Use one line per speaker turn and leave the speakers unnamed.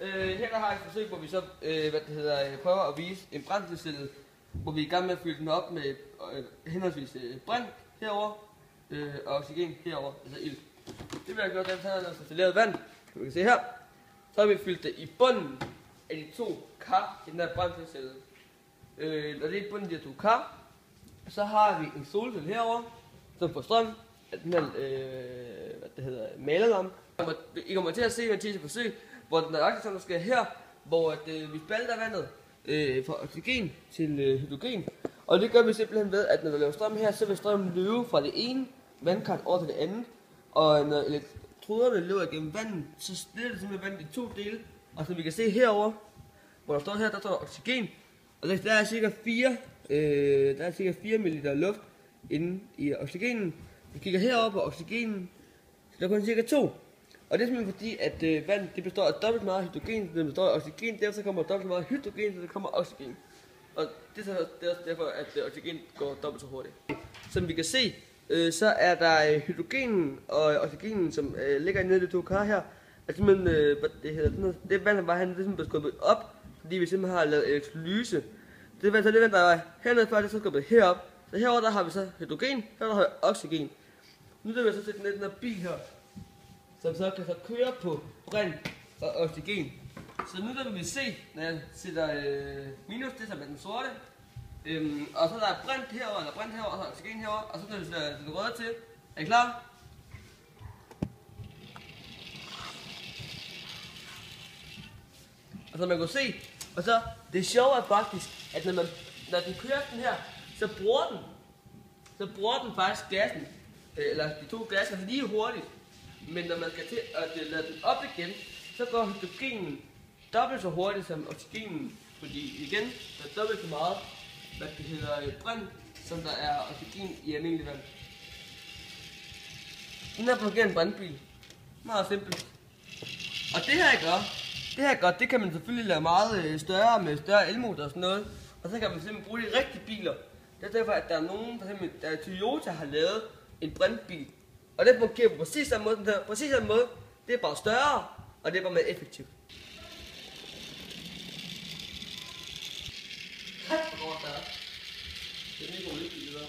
Her der har jeg et forsøg, hvor vi så prøver at vise en brændselscelle, hvor vi er i gang med at fylde den op med henholdsvis brint herover og oxygen herover, altså ild. Det vil jeg gøre, at der er destilleret vand, som vi kan se her. Så har vi fyldt det i bunden af de to kar i den her brændselscelle. Når det er i bunden af de her to kar, så har vi en solcelle herover, som får strøm af den her malerlampe. I kommer til at se Mathias' forsøg, hvor den er nøjagtigt som der sker her, hvor vi spalter vandet fra oxygen til hydrogen. Og det gør vi simpelthen ved, at når vi laver strøm her, så vil strømmen løbe fra det ene vandkart over til det andet. Og når elektruderne løber igennem vandet, så splitter det simpelthen vandet i to dele. Og som vi kan se herover, hvor der står her, der står der oxygen. Og der er cirka 4 ml luft inde i oxygenen. Vi kigger herover på oxygenen, så der er kun cirka 2. Og det er simpelthen fordi, at vand det består af dobbelt meget hydrogen, det består af oxygen, derfor så kommer dobbelt så meget hydrogen, så det kommer oxygen. Og det er også derfor, at oxygen går dobbelt så hurtigt. Som vi kan se, så er der hydrogenen og oxygenen, som ligger nede i de to kar her. Altså simpelthen, det vand, der var hernede, det er simpelthen skubbet op, fordi vi simpelthen har lavet elektrolyse. Det vand, der var hernede før, det er så skubbet herop. Så herovre der har vi så hydrogen, herovre har vi oxygen. Nu vil jeg så sætte ned den her bil her, som så kan køre på brint og oxygen. Så nu der vil vi se, når jeg sætter minus, det som er den sorte, og så der er brint herovre, eller brint herovre, og så oxygen herovre, og så når vi sætter den røde til. Er I klar? Og så man kan se, og så det sjove er faktisk, at når den kører den her, så bruger den faktisk gassen, eller de to gasser lige hurtigt. Men når man skal til at lade den op igen, så går hydrogenen dobbelt så hurtigt som oxygenen. Fordi igen, der er dobbelt så meget, brint, som der er oxygen i almindelig vand. Den her fungerer en brintbil. Meget simpelt. Og det her gør, det kan man selvfølgelig lave meget større med større elmotor og sådan noget. Og så kan man simpelthen bruge de rigtige biler. Det er derfor, at der er nogen, der Toyota har lavet en brintbil. Og det fungerer på præcis samme måde, det er bare større, og det er bare mere effektivt. Tak for godt, der. Det er lige gode lidt videre.